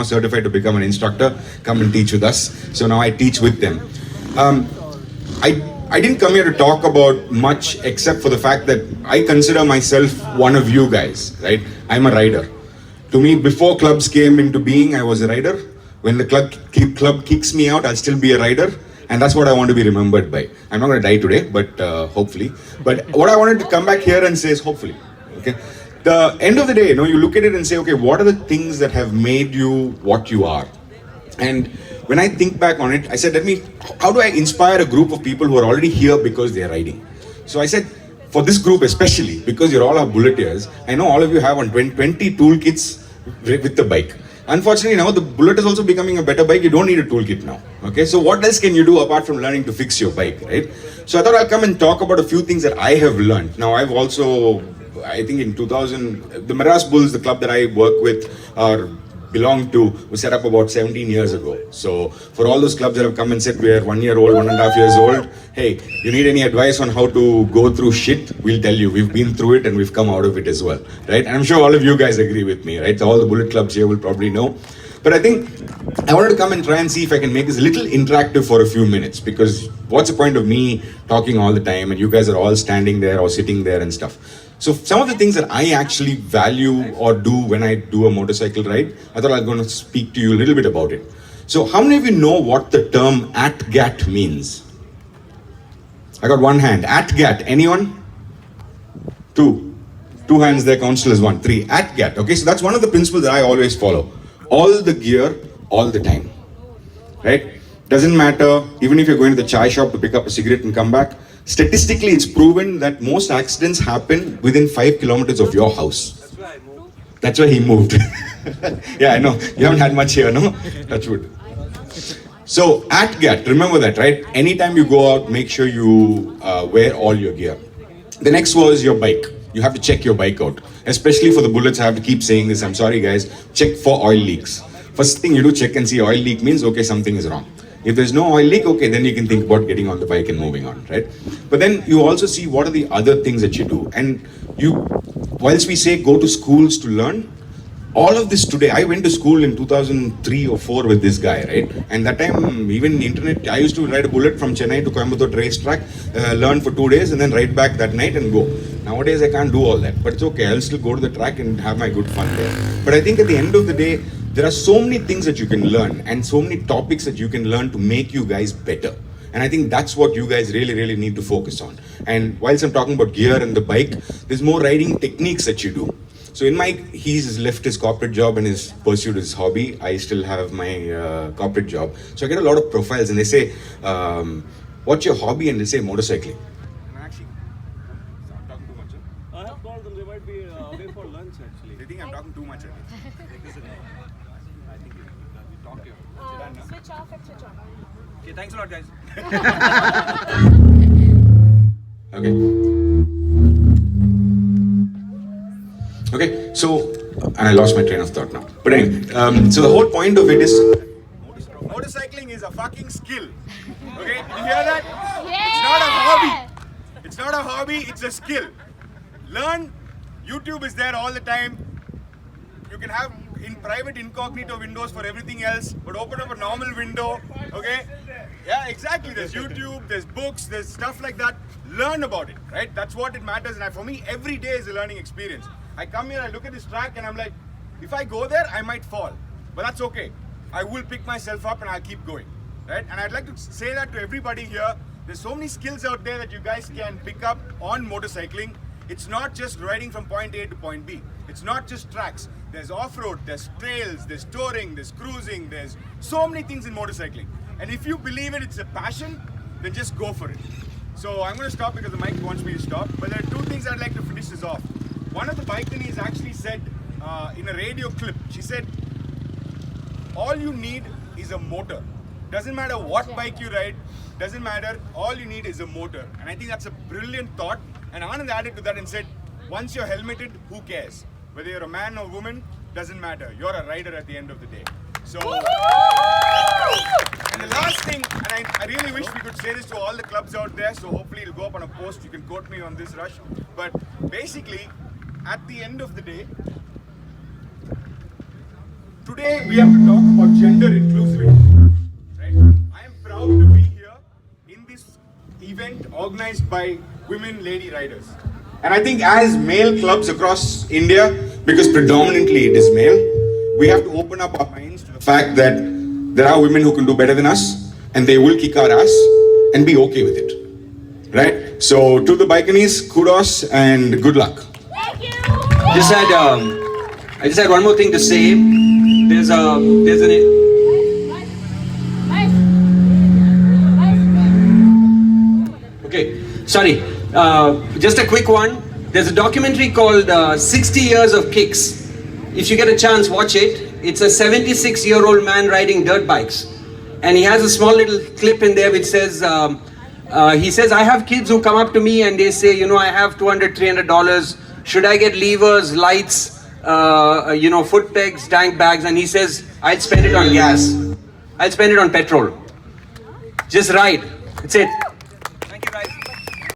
certified to become an instructor. Come and teach with us. So now I teach with them. Um, I didn't come here to talk about much except for the fact that I consider myself one of you guys, right? I'm a rider. To me, before clubs came into being, I was a rider. When the club kicks me out, I'll still be a rider. And that's what I want to be remembered by. I'm not going to die today, but hopefully. But what I wanted to come back here and say is hopefully. Okay. The end of the day, you look at it and say, okay, what are the things that have made you what you are? And when I think back on it, I said, how do I inspire a group of people who are already here because they're riding? So I said, for this group especially, because you're all our bulleteers, I know all of you have on 20 toolkits with the bike. Unfortunately, now the Bullet is also becoming a better bike. You don't need a toolkit now. Okay, so what else can you do apart from learning to fix your bike, right? So I thought I'll come and talk about a few things that I have learned. Now, I've also, I think in 2000, the Madras Bulls, the club that I work with or belong to, was set up about 17 years ago. So for all those clubs that have come and said we're 1 year old, 1.5 years old, hey, you need any advice on how to go through shit, we'll tell you. We've been through it and we've come out of it as well, right? And I'm sure all of you guys agree with me, right? So all the Bullet clubs here will probably know. But I think I wanted to come and try and see if I can make this a little interactive for a few minutes, because what's the point of me talking all the time and you guys are all standing there or sitting there and stuff. So some of the things that I actually value or do when I do a motorcycle ride, I thought I was going to speak to you a little bit about it. So how many of you know what the term at-gat means? I got one hand. At-gat, anyone? Two hands there, council is one. Three. At-gat, okay, so that's one of the principles that I always follow. All the gear, all the time, right? Doesn't matter, even if you're going to the chai shop to pick up a cigarette and come back, statistically it's proven that most accidents happen within 5 kilometers of your house. That's why he moved. Yeah, I know, you haven't had much here, no? That's good. So, at-gat, remember that, right? Anytime you go out, make sure you wear all your gear. The next was your bike. You have to check your bike out. Especially for the Bullets, I have to keep saying this, I'm sorry guys, check for oil leaks. First thing you do, check and see oil leak means, okay, something is wrong. If there's no oil leak, okay, then you can think about getting on the bike and moving on, right? But then you also see what are the other things that you do. And whilst we say go to schools to learn, all of this today, I went to school in 2003 or 4 with this guy, right? And that time, even internet, I used to ride a Bullet from Chennai to Coimbatore racetrack, learn for 2 days and then ride back that night and go. Nowadays, I can't do all that, but it's okay. I'll still go to the track and have my good fun there. But I think at the end of the day, there are so many things that you can learn and so many topics that you can learn to make you guys better. And I think that's what you guys really, really need to focus on. And whilst I'm talking about gear and the bike, there's more riding techniques that you do. So he's left his corporate job and has pursued his hobby. I still have my corporate job. So I get a lot of profiles and they say, what's your hobby? And they say motorcycling. I'm talking too much. I have called them, they might be away for lunch actually. They think I'm talking too much. I think we talk here. Switch off and switch on. Okay, thanks a lot guys. Okay, so, and I lost my train of thought now. But anyway, so the whole point of it is, motorcycling is a fucking skill. Okay, you hear that? Yeah. It's not a hobby. It's not a hobby, it's a skill. Learn, YouTube is there all the time. You can have in private incognito windows for everything else, but open up a normal window, okay? Yeah, exactly. There's YouTube, there's books, there's stuff like that. Learn about it, right? That's what it matters. And for me, every day is a learning experience. I come here, I look at this track and I'm like, if I go there, I might fall. But that's okay. I will pick myself up and I'll keep going, right? And I'd like to say that to everybody here. There's so many skills out there that you guys can pick up on motorcycling. It's not just riding from point A to point B. It's not just tracks. There's off-road, there's trails, there's touring, there's cruising, there's so many things in motorcycling. And if you believe it's a passion, then just go for it. So I'm going to stop because the mic wants me to stop. But there are 2 things I'd like to finish this off. One of the bikeries actually said in a radio clip, she said, all you need is a motor. Doesn't matter what bike you ride, doesn't matter, all you need is a motor. And I think that's a brilliant thought. And Anand added to that and said, once you're helmeted, who cares? Whether you're a man or woman, doesn't matter. You're a rider at the end of the day. So, and the last thing, and I really wish we could say this to all the clubs out there, so hopefully it'll go up on a post, you can quote me on this, Rush. But basically, at the end of the day, to today we have to talk about gender inclusivity. Right? I am proud to be here in this event organized by women lady riders. And I think as male clubs across India, because predominantly it is male, we have to open up our minds to the fact that there are women who can do better than us and they will kick our ass and be okay with it. Right? So to the Bikanis, kudos and good luck. Thank you. I just had one more thing to say. There's an okay, sorry. Just a quick one. There's a documentary called 60 Years of Kicks. If you get a chance, watch it. It's a 76-year-old man riding dirt bikes. And he has a small little clip in there which says, he says, I have kids who come up to me and they say, you know, I have $200, $300. Should I get levers, lights, foot pegs, tank bags? And he says, I'd spend it on gas. I'd spend it on petrol. Just ride. That's it.